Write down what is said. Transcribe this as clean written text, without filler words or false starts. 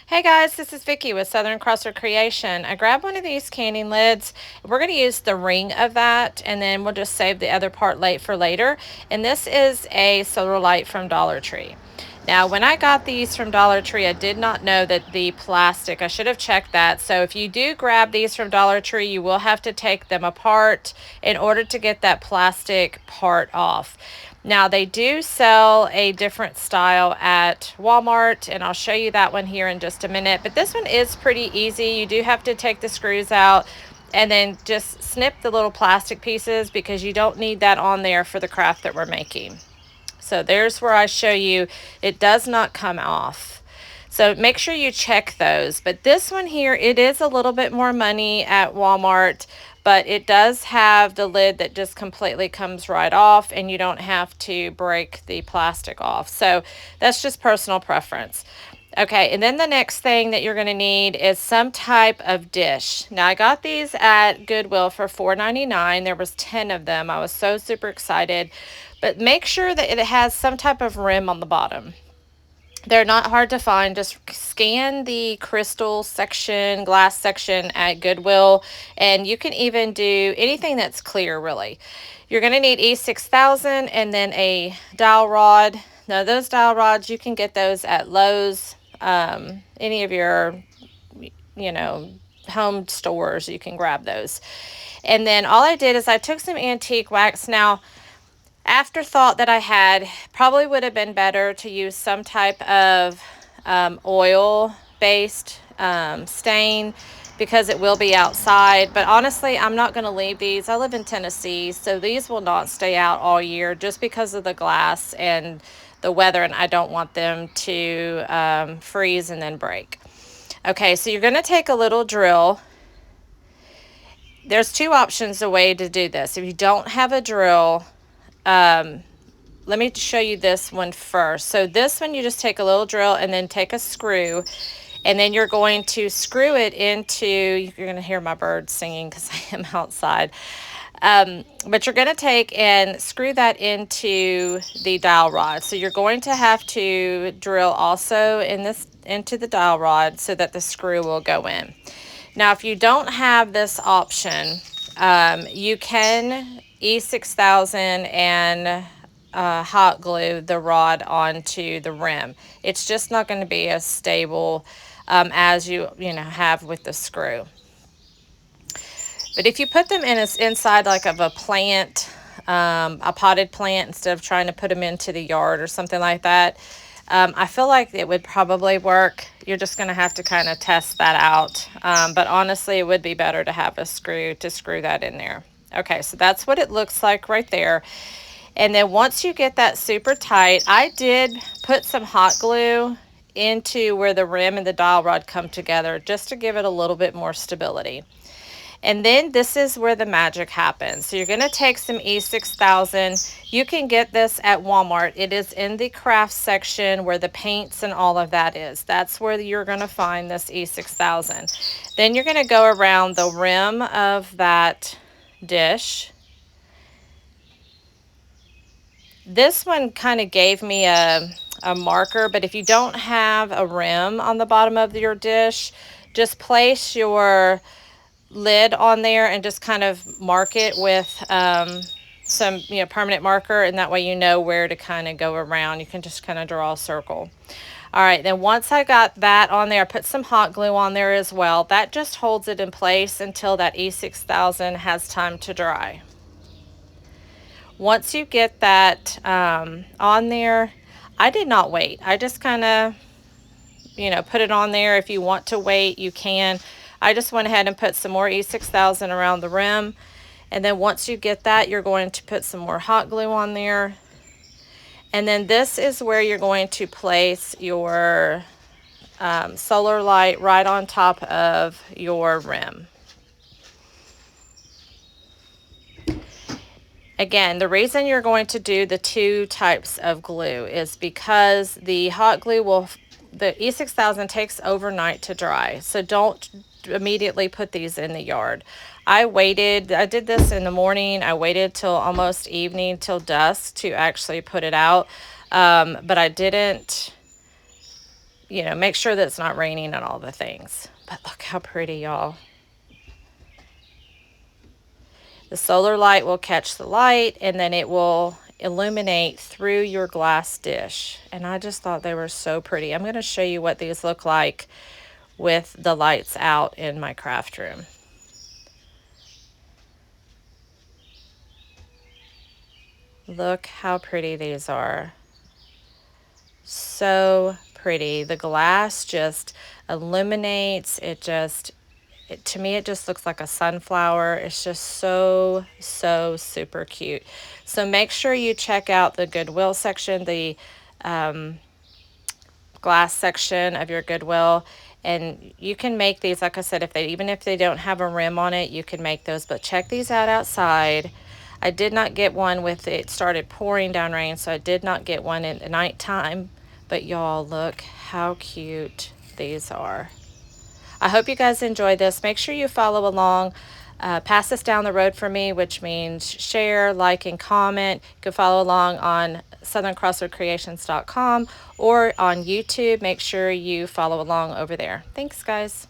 Hey guys, this is Vicky with Southern Crosser Creation. I grabbed one of these canning lids. We're going to use the ring of that, and then we'll just save the other part late for later. And this is a solar light from Dollar Tree. Now, when I got these from Dollar Tree, I did not know that the plastic, I should have checked that. So if you do grab these from Dollar Tree, you will have to take them apart in order to get that plastic part off. Now, they do sell a different style at Walmart, and I'll show you that one here in just a minute. But this one is pretty easy. You do have to take the screws out and then just snip the little plastic pieces because you don't need that on there for the craft that we're making. So there's where I show you it does not come off. So make sure you check those. But this one here, it is a little bit more money at Walmart, but it does have the lid that just completely comes right off and you don't have to break the plastic off. So that's just personal preference. Okay, and then the next thing that you're going to need is some type of dish. Now, I got these at Goodwill for $4.99. There was 10 of them. I was so super excited. But make sure that it has some type of rim on the bottom. They're not hard to find. Just scan the crystal section, glass section at Goodwill, and you can even do anything that's clear, really. You're going to need E6000 and then a dowel rod. Now, those dowel rods, you can get those at Lowe's, any of your, you know, home stores, you can grab those. And then all I did is I took some antique wax. Now, afterthought that I had, probably would have been better to use some type of oil based stain because it will be outside. But honestly, I'm not going to leave these. I live in Tennessee, so these will not stay out all year just because of the glass and the weather, and I don't want them to freeze and then break. Okay, so you're going to take a little drill. There's two options a way to do this. If you don't have a drill, let me show you this one first. So this one, you just take a little drill and then take a screw, and then you're going to screw it into, you're going to hear my birds singing because I am outside. But you're going to take and screw that into the dowel rod. So you're going to have to drill also into the dowel rod so that the screw will go in. Now, if you don't have this option, you can E6000 and hot glue the rod onto the rim. It's just not going to be as stable as you have with the screw. But if you put them inside like of a plant, a potted plant, instead of trying to put them into the yard or something like that, I feel like it would probably work. You're just going to have to kind of test that out. But honestly, it would be better to have a screw to screw that in there. Okay, so that's what it looks like right there. And then once you get that super tight, I did put some hot glue into where the rim and the dowel rod come together just to give it a little bit more stability. And then this is where the magic happens. So you're going to take some E6000. You can get this at Walmart. It is in the craft section where the paints and all of that is. That's where you're going to find this E6000. Then you're going to go around the rim of that dish. This one kind of gave me a marker, but if you don't have a rim on the bottom of your dish, just place your lid on there and just kind of mark it with some permanent marker, and that way you know where to kind of go around. You can just kind of draw a circle. All right, then once I got that on there, I put some hot glue on there as well. That just holds it in place until that E6000 has time to dry. Once you get that on there, I did not wait. I just kind of, put it on there. If you want to wait, you can. I just went ahead and put some more E6000 around the rim. And then once you get that, you're going to put some more hot glue on there. And then this is where you're going to place your solar light right on top of your rim. Again, the reason you're going to do the two types of glue is because the hot glue the E6000 takes overnight to dry. So don't immediately put these in the yard. I did this in the morning. I waited till almost evening, till dusk to actually put it out. But I didn't you know, make sure that it's not raining and all the things. But look how pretty, y'all. The solar light will catch the light and then it will illuminate through your glass dish. And I just thought they were so pretty. I'm going to show you what these look like with the lights out in my craft room. Look how pretty these are. So pretty. The glass just illuminates. To me, it just looks like a sunflower. It's just so, so super cute. So make sure you check out the Goodwill section, the glass section of your Goodwill. And you can make these, like I said, even if they don't have a rim on it, you can make those. But check these out outside. I did not get one with it started pouring down rain, so I did not get one in the nighttime. But y'all, look how cute these are. I hope you guys enjoyed this. Make sure you follow along. Pass this down the road for me, which means share, like, and comment. You can follow along on southerncrossroadcreations.com or on YouTube. Make sure you follow along over there. Thanks, guys.